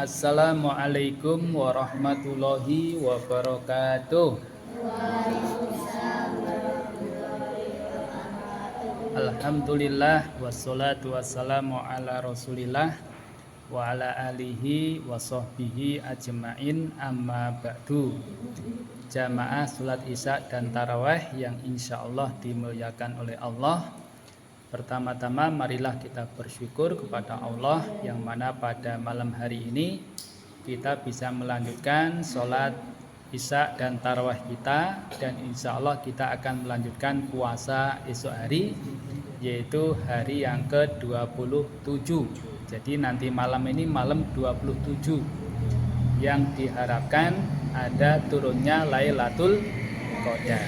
Assalamualaikum warahmatullahi wabarakatuh. Alhamdulillah wassalatu wassalamu ala Rasulillah wa ala alihi wa sahbihi ajmain, amma ba'du. Jamaah salat Isya dan tarawih yang insyaallah dimuliakan oleh Allah. Pertama-tama marilah kita bersyukur kepada Allah yang mana pada malam hari ini kita bisa melanjutkan sholat Isya dan tarawih kita, dan insya Allah kita akan melanjutkan puasa esok hari, yaitu hari yang ke-27. Jadi nanti malam ini malam 27 yang diharapkan ada turunnya Lailatul Qadar.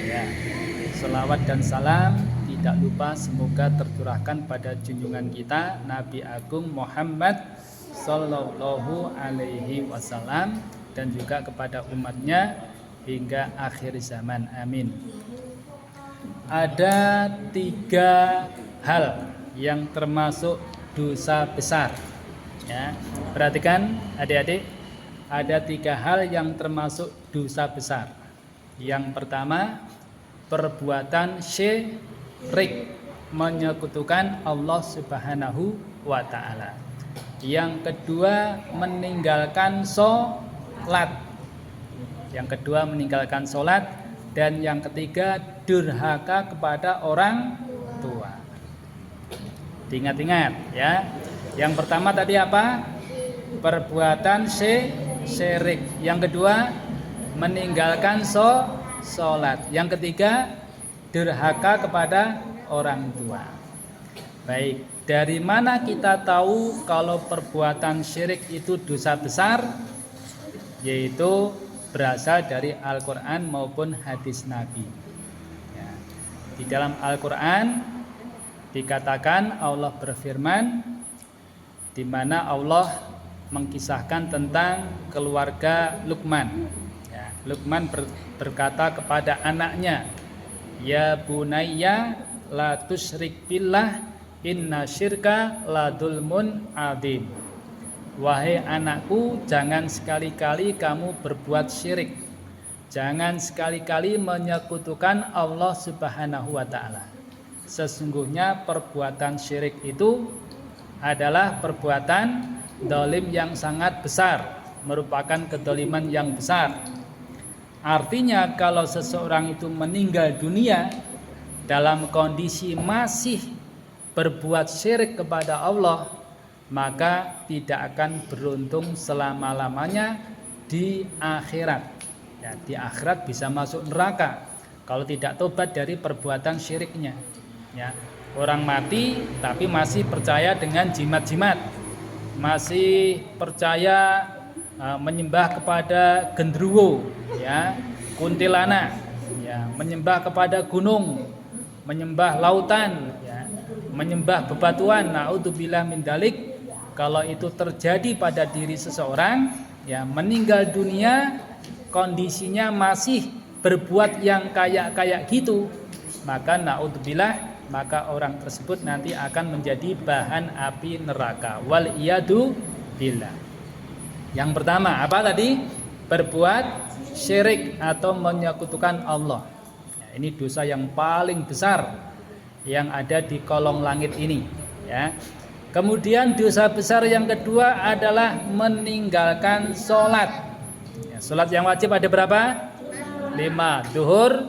Ya. Selawat dan salam tidak lupa semoga tercurahkan pada junjungan kita Nabi Agung Muhammad Sallallahu Alaihi Wasallam dan juga kepada umatnya hingga akhir zaman. Amin. Ada 3 hal yang termasuk dosa besar. Ya, perhatikan adik-adik, ada 3 hal yang termasuk dosa besar. Yang pertama, perbuatan syirik, menyekutukan Allah Subhanahu wa ta'ala. Yang kedua, meninggalkan sholat. Yang kedua, meninggalkan sholat. Dan yang ketiga, durhaka kepada orang tua. Ingat-ingat ya. Yang pertama tadi apa? Perbuatan syirik. Yang kedua, meninggalkan sholat. Yang ketiga, durhaka kepada orang tua. Baik, dari mana kita tahu kalau perbuatan syirik itu dosa besar? Yaitu berasal dari Al-Quran maupun hadis Nabi. Ya. Di dalam Al-Quran dikatakan, Allah berfirman, di mana Allah mengkisahkan tentang keluarga Luqman. Ya, Luqman berkata kepada anaknya, ya bunayya la tusyrik billah inna syirka la dzulmun adzim. Wahai anakku, jangan sekali-kali kamu berbuat syirik. Jangan sekali-kali menyekutukan Allah Subhanahu wa ta'ala. Sesungguhnya perbuatan syirik itu adalah perbuatan dolim yang sangat besar, merupakan kedoliman yang besar. Artinya kalau seseorang itu meninggal dunia dalam kondisi masih berbuat syirik kepada Allah, maka tidak akan beruntung selama-lamanya di akhirat. Ya, di akhirat bisa masuk neraka kalau tidak tobat dari perbuatan syiriknya. Ya, orang mati tapi masih percaya dengan jimat-jimat, masih percaya menyembah kepada gendruwo, ya, kuntilanak, ya, menyembah kepada gunung, menyembah lautan, ya, menyembah bebatuan. Naudzubillah min dzalik. Kalau itu terjadi pada diri seseorang, ya, meninggal dunia kondisinya masih berbuat yang kayak gitu, maka naudzubillah, maka orang tersebut nanti akan menjadi bahan api neraka. Wal iyadu billah. Yang pertama apa tadi? Berbuat syirik atau menyekutukan Allah. Ya, ini dosa yang paling besar yang ada di kolong langit ini, ya. Kemudian dosa besar yang kedua adalah meninggalkan sholat. Ya, sholat yang wajib ada berapa? 5. Duhur,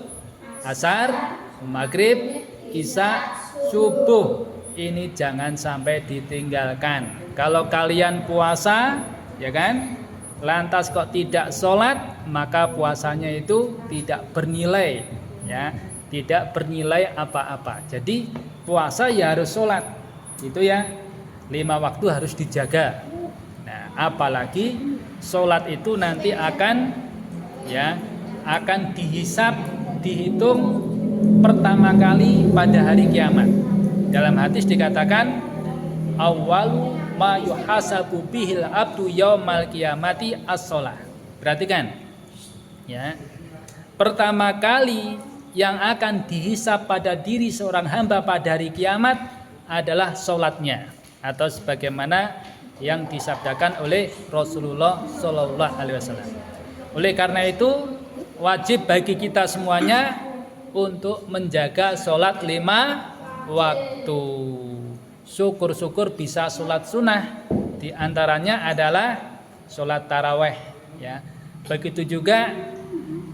asar, maghrib, isya, subuh. Ini jangan sampai ditinggalkan. Kalau kalian puasa, ya kan, lantas kok tidak sholat, maka puasanya itu tidak bernilai, ya, tidak bernilai apa-apa. Jadi puasa ya harus sholat, itu ya, 5 waktu harus dijaga. Nah, apalagi sholat itu nanti akan, ya, akan dihitung pertama kali pada hari kiamat. Dalam hadis dikatakan, awwalu ma yuhasabu bihil abdu yaumal qiyamati as-shalah. Perhatikan, ya, pertama kali yang akan dihisab pada diri seorang hamba pada hari kiamat adalah sholatnya, atau sebagaimana yang disabdakan oleh Rasulullah Shallallahu Alaihi Wasallam. Oleh karena itu wajib bagi kita semuanya untuk menjaga sholat 5 waktu. Syukur-syukur bisa sholat sunnah, di antaranya adalah sholat taraweh, ya. Begitu juga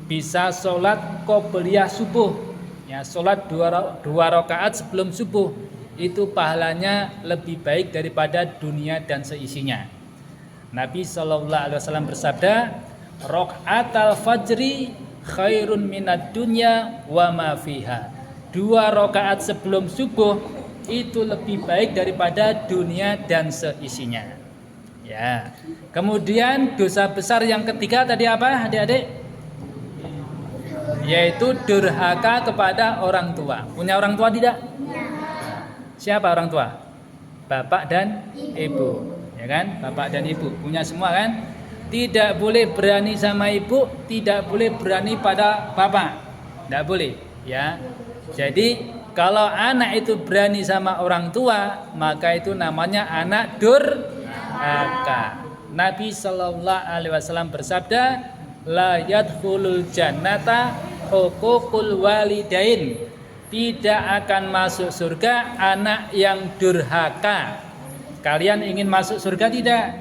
bisa sholat qobliyah subuh, ya, sholat 2 rakaat sebelum subuh. Itu pahalanya lebih baik daripada dunia dan seisinya. Nabi Shallallahu Alaihi Wasallam bersabda, "Rakaatal fajri khairun minad dunya wa ma fiha." 2 rakaat sebelum subuh itu lebih baik daripada dunia dan seisinya. Ya. Kemudian dosa besar yang ketiga tadi apa, adik-adik? Yaitu durhaka kepada orang tua. Punya orang tua tidak? Siapa orang tua? Bapak dan ibu, ya kan? Bapak dan ibu punya semua kan? Tidak boleh berani sama ibu, tidak boleh berani pada bapak, tidak boleh, ya. Jadi kalau anak itu berani sama orang tua, maka itu namanya anak durhaka. Nabi Shallallahu Alaihi Wasallam bersabda, la yadkhulul jannata huququl walidain. Tidak akan masuk surga anak yang durhaka. Kalian ingin masuk surga tidak?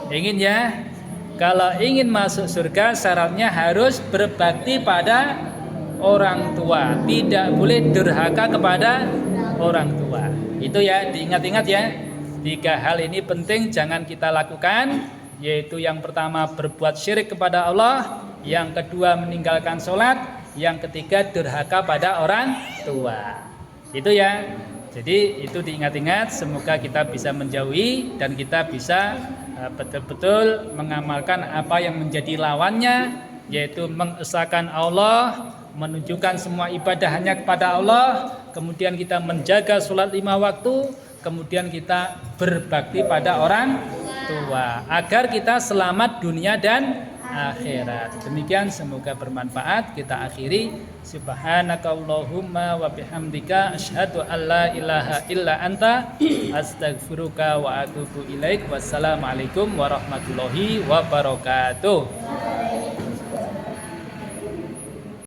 Ingin ya? Kalau ingin masuk surga syaratnya harus berbakti pada orang tua. Tidak boleh durhaka kepada orang tua. Itu ya, diingat-ingat ya. 3 hal ini penting jangan kita lakukan, yaitu yang pertama berbuat syirik kepada Allah, yang kedua meninggalkan sholat, yang ketiga durhaka pada orang tua. Itu ya. Jadi itu diingat-ingat, semoga kita bisa menjauhi dan kita bisa betul-betul mengamalkan apa yang menjadi lawannya, yaitu mengesahkan Allah, menunjukkan semua ibadah hanya kepada Allah, kemudian kita menjaga sholat 5 waktu, kemudian kita berbakti pada orang tua agar kita selamat dunia dan akhirat. Demikian, semoga bermanfaat. Kita akhiri, subhanakallahumma wa bihamdika asyhadu an la ilaha illa anta astaghfiruka wa atubu ilaik. Wassalamualaikum warahmatullahi wabarakatuh.